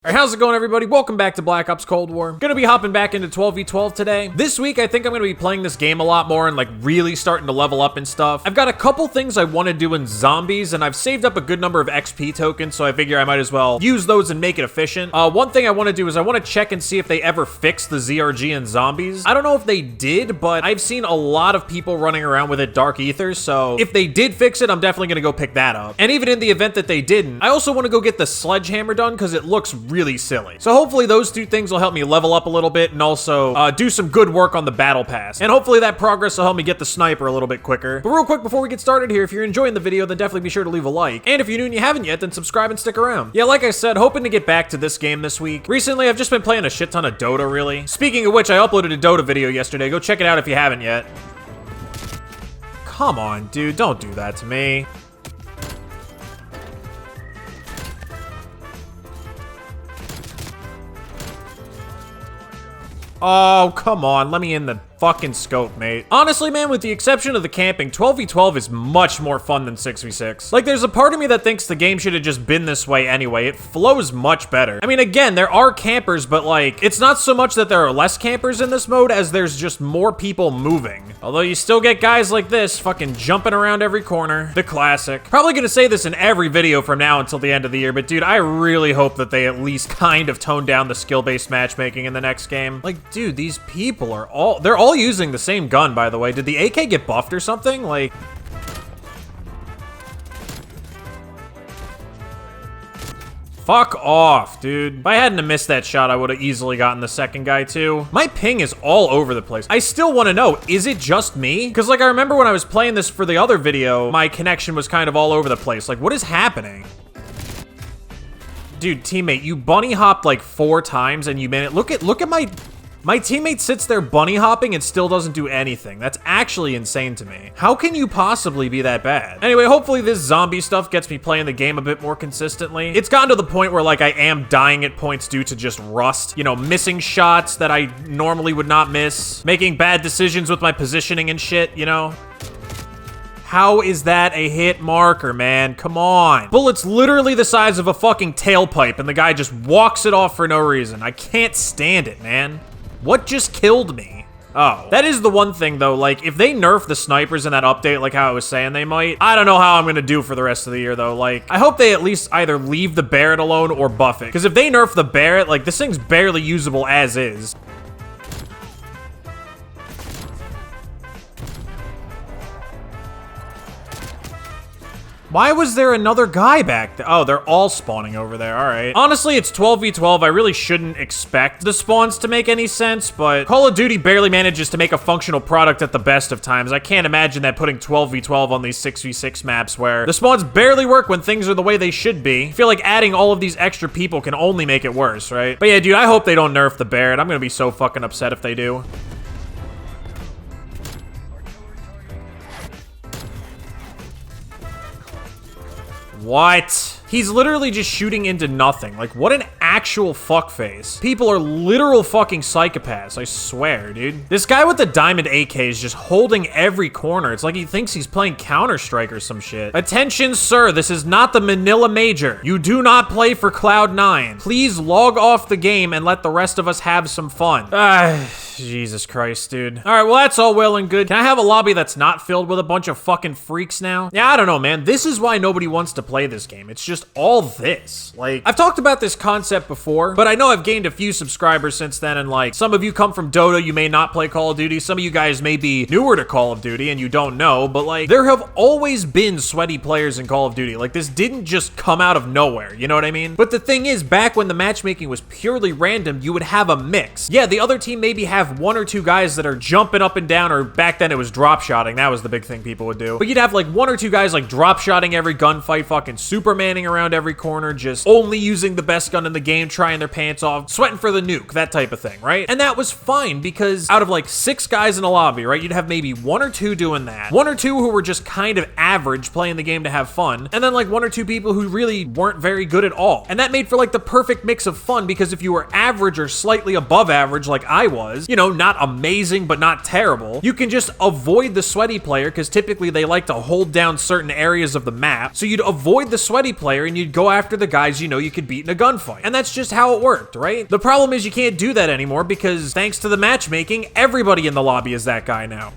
Alright, how's it going, everybody? Welcome back to Black Ops Cold War. Gonna be hopping back into 12v12 today. This week, I think I'm gonna be playing this game a lot more and like really starting to level up and stuff. I've got a couple things I want to do in zombies, and I've saved up a good number of XP tokens, so I figure I might as well use those and make it efficient. One thing I want to do is I want to check and see if they ever fixed the ZRG in zombies. I don't know if they did, but I've seen a lot of people running around with it Dark Ether, so if they did fix it, I'm definitely gonna go pick that up. And even in the event that they didn't, I also want to go get the sledgehammer done because it looks really silly. So hopefully those two things will help me level up a little bit and also do some good work on the battle pass. And hopefully that progress will help me get the sniper a little bit quicker. But real quick before we get started here, if you're enjoying the video, then definitely be sure to leave a like. And if you're new and you haven't yet, then subscribe and stick around. Yeah, like I said, hoping to get back to this game this week. Recently, I've just been playing a shit ton of Dota, really. Speaking of which, I uploaded a Dota video yesterday. Go check it out if you haven't yet. Come on, dude, don't do that to me. Oh, come on. Let me in the fucking scope, mate. Honestly, man, with the exception of the camping, 12v12 is much more fun than 6v6. Like, there's a part of me that thinks the game should have just been this way anyway. It flows much better. I mean, again, there are campers, but like, it's not so much that there are less campers in this mode as there's just more people moving. Although you still get guys like this fucking jumping around every corner. The classic. Probably gonna say this in every video from now until the end of the year, but dude, I really hope that they at least kind of tone down the skill-based matchmaking in the next game. Like, dude, these people are they're all using the same gun, by the way. Did the AK get buffed or something? Like, fuck off, dude. If I hadn't have missed that shot, I would have easily gotten the second guy too. My ping is all over the place. I still want to know, is it just me? Because like, I remember when I was playing this for the other video, my connection was kind of all over the place. Like, what is happening? Dude, teammate, you bunny hopped like 4 times and you made it. Look at my teammate sits there bunny hopping and still doesn't do anything. That's actually insane to me. How can you possibly be that bad? Anyway, hopefully this zombie stuff gets me playing the game a bit more consistently. It's gotten to the point where like I am dying at points due to just rust. You know, missing shots that I normally would not miss. Making bad decisions with my positioning and shit, you know? How is that a hit marker, man? Come on. Bullet's literally the size of a fucking tailpipe and the guy just walks it off for no reason. I can't stand it, man. What just killed me? Oh, that is the one thing though, like if they nerf the snipers in that update like how I was saying they might, I don't know how I'm gonna do for the rest of the year though. Like, I hope they at least either leave the Barrett alone or buff it. Because if they nerf the Barrett, like this thing's barely usable as is. Why was there another guy back there? Oh, they're all spawning over there. All right. Honestly, it's 12v12. I really shouldn't expect the spawns to make any sense, but Call of Duty barely manages to make a functional product at the best of times. I can't imagine that putting 12v12 on these 6v6 maps where the spawns barely work when things are the way they should be. I feel like adding all of these extra people can only make it worse, right? But yeah, dude, I hope they don't nerf the Barrett. I'm gonna be so fucking upset if they do. What? He's literally just shooting into nothing. Like, what an actual fuckface. People are literal fucking psychopaths, I swear, dude. This guy with the diamond AK is just holding every corner. It's like he thinks he's playing Counter-Strike or some shit. Attention, sir, this is not the Manila Major. You do not play for Cloud9. Please log off the game and let the rest of us have some fun. Jesus Christ, dude. All right, well, that's all well and good. Can I have a lobby that's not filled with a bunch of fucking freaks now? Yeah, I don't know, man. This is why nobody wants to play this game. It's just all this. Like, I've talked about this concept before, but I know I've gained a few subscribers since then, and like, some of you come from Dota, you may not play Call of Duty. Some of you guys may be newer to Call of Duty and you don't know, but like, there have always been sweaty players in Call of Duty. Like, this didn't just come out of nowhere, you know what I mean? But the thing is, back when the matchmaking was purely random, you would have a mix. Yeah, the other team maybe have 1 or 2 guys that are jumping up and down, or back then it was drop shotting. That was the big thing people would do. But you'd have like 1 or 2 guys like drop shotting every gunfight, fucking supermanning around every corner, just only using the best gun in the game, trying their pants off, sweating for the nuke, that type of thing, right? And that was fine because out of like 6 guys in a lobby, right, you'd have maybe 1 or 2 doing that. 1 or 2 who were just kind of average playing the game to have fun. And then like 1 or 2 people who really weren't very good at all. And that made for like the perfect mix of fun because if you were average or slightly above average like I was, you know, not amazing but not terrible, you can just avoid the sweaty player because typically they like to hold down certain areas of the map. So you'd avoid the sweaty player and you'd go after the guys you know you could beat in a gunfight. And that's just how it worked, right? The problem is you can't do that anymore because thanks to the matchmaking, everybody in the lobby is that guy now.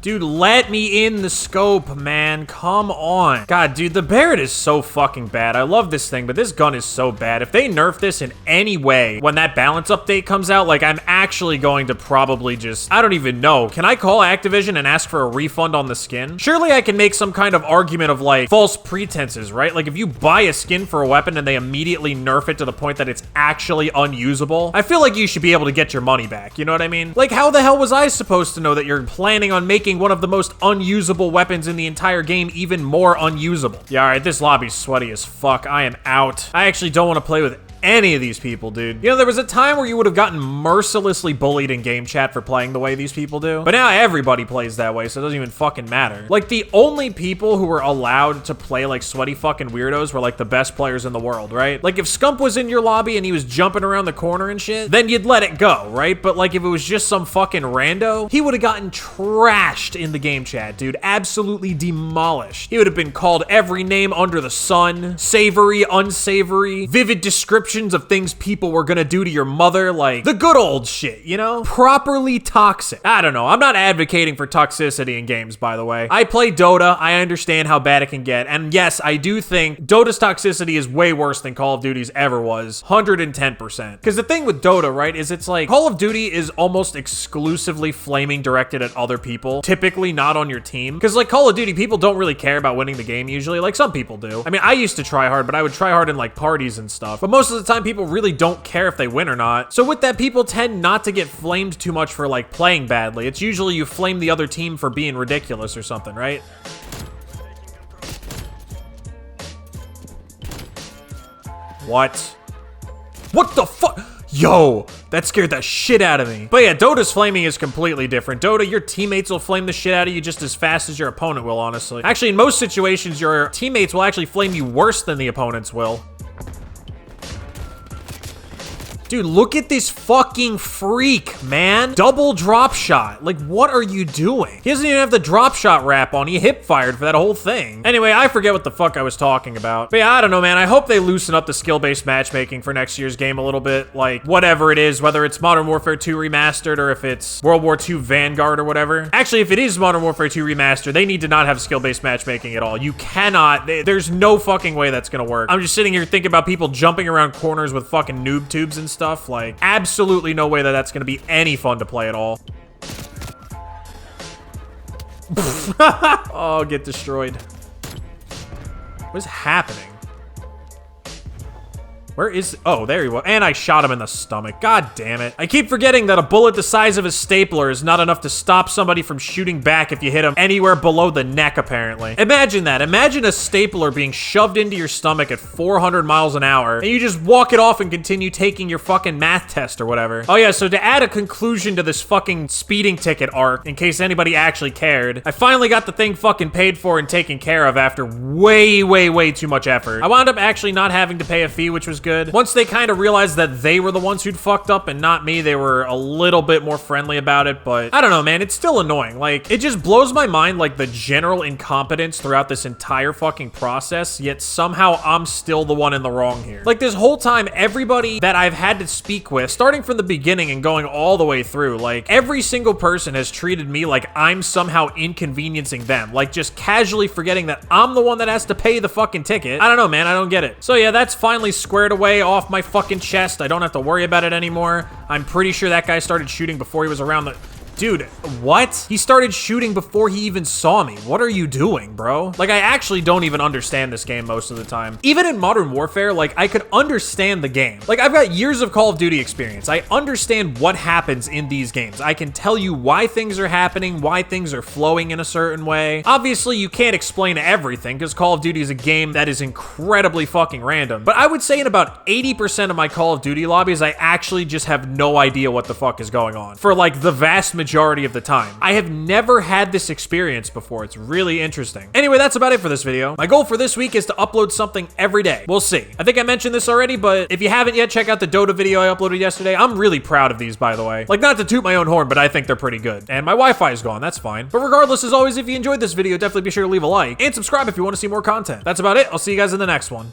Dude, let me in the scope, man. Come on. God, dude, the Barrett is so fucking bad. I love this thing, but this gun is so bad. If they nerf this in any way when that balance update comes out, like, I'm actually going to probably just, I don't even know. Can I call Activision and ask for a refund on the skin? Surely I can make some kind of argument of, like, false pretenses, right? Like, if you buy a skin for a weapon and they immediately nerf it to the point that it's actually unusable, I feel like you should be able to get your money back. You know what I mean? Like, how the hell was I supposed to know that you're planning on making one of the most unusable weapons in the entire game even more unusable? Yeah, all right, this lobby's sweaty as fuck. I am out. I actually don't want to play with any of these people, dude. You know, there was a time where you would have gotten mercilessly bullied in game chat for playing the way these people do, but now everybody plays that way, so it doesn't even fucking matter. Like, the only people who were allowed to play like sweaty fucking weirdos were like the best players in the world, right? Like, if Scump was in your lobby and he was jumping around the corner and shit, then you'd let it go, right? But like, if it was just some fucking rando, he would have gotten trashed in the game chat, dude. Absolutely demolished. He would have been called every name under the sun, savory, unsavory, vivid descriptions of things people were gonna do to your mother, like the good old shit, you know? Properly toxic. I don't know. I'm not advocating for toxicity in games, by the way. I play Dota. I understand how bad it can get. And yes, I do think Dota's toxicity is way worse than Call of Duty's ever was. 110%. Because the thing with Dota, right, is it's like Call of Duty is almost exclusively flaming directed at other people, typically not on your team. Because like Call of Duty, people don't really care about winning the game usually. Like some people do. I mean, I used to try hard, but I would try hard in like parties and stuff. But most of the time, people really don't care if they win or not. So with that, people tend not to get flamed too much for like playing badly. It's usually you flame the other team for being ridiculous or something, right? What? What the fuck? Yo, that scared the shit out of me. But yeah, Dota's flaming is completely different. Dota, your teammates will flame the shit out of you just as fast as your opponent will, honestly. Actually, in most situations, your teammates will actually flame you worse than the opponents will. Dude, look at this fucking freak, man. Double drop shot. Like, what are you doing? He doesn't even have the drop shot wrap on. He hip fired for that whole thing. Anyway, I forget what the fuck I was talking about. But yeah, I don't know, man. I hope they loosen up the skill-based matchmaking for next year's game a little bit. Like, whatever it is, whether it's Modern Warfare 2 Remastered or if it's World War II Vanguard or whatever. Actually, if it is Modern Warfare 2 Remastered, they need to not have skill-based matchmaking at all. You cannot. There's no fucking way that's gonna work. I'm just sitting here thinking about people jumping around corners with fucking noob tubes and stuff. Like, absolutely no way that that's gonna be any fun to play at all. Oh, get destroyed. What is happening? Where is... Oh, there he was. And I shot him in the stomach. God damn it. I keep forgetting that a bullet the size of a stapler is not enough to stop somebody from shooting back if you hit him anywhere below the neck, apparently. Imagine that. Imagine a stapler being shoved into your stomach at 400 miles an hour, and you just walk it off and continue taking your fucking math test or whatever. Oh yeah, so to add a conclusion to this fucking speeding ticket arc, in case anybody actually cared, I finally got the thing fucking paid for and taken care of after way too much effort. I wound up actually not having to pay a fee, which was good. Once they kind of realized that they were the ones who'd fucked up and not me, they were a little bit more friendly about it, but I don't know, man, it's still annoying. Like, it just blows my mind, like, the general incompetence throughout this entire fucking process, yet somehow I'm still the one in the wrong here. Like, this whole time, everybody that I've had to speak with, starting from the beginning and going all the way through, like, every single person has treated me like I'm somehow inconveniencing them, like, just casually forgetting that I'm the one that has to pay the fucking ticket. I don't know, man, I don't get it. So yeah, that's finally squared away off my fucking chest. I don't have to worry about it anymore. I'm pretty sure that guy started shooting before he was around the... Dude, what? He started shooting before he even saw me. What are you doing, bro? Like, I actually don't even understand this game most of the time. Even in Modern Warfare, like, I could understand the game. Like, I've got years of Call of Duty experience. I understand what happens in these games. I can tell you why things are happening, why things are flowing in a certain way. Obviously, you can't explain everything because Call of Duty is a game that is incredibly fucking random. But I would say in about 80% of my Call of Duty lobbies, I actually just have no idea what the fuck is going on. For, like, the vast majority of the time. I have never had this experience before. It's really interesting. Anyway, that's about it for this video. My goal for this week is to upload something every day. We'll see. I think I mentioned this already, but if you haven't yet, check out the Dota video I uploaded yesterday. I'm really proud of these, by the way. Like, not to toot my own horn, but I think they're pretty good. And my Wi-Fi is gone. That's fine. But regardless, as always, if you enjoyed this video, definitely be sure to leave a like and subscribe if you want to see more content. That's about it. I'll see you guys in the next one.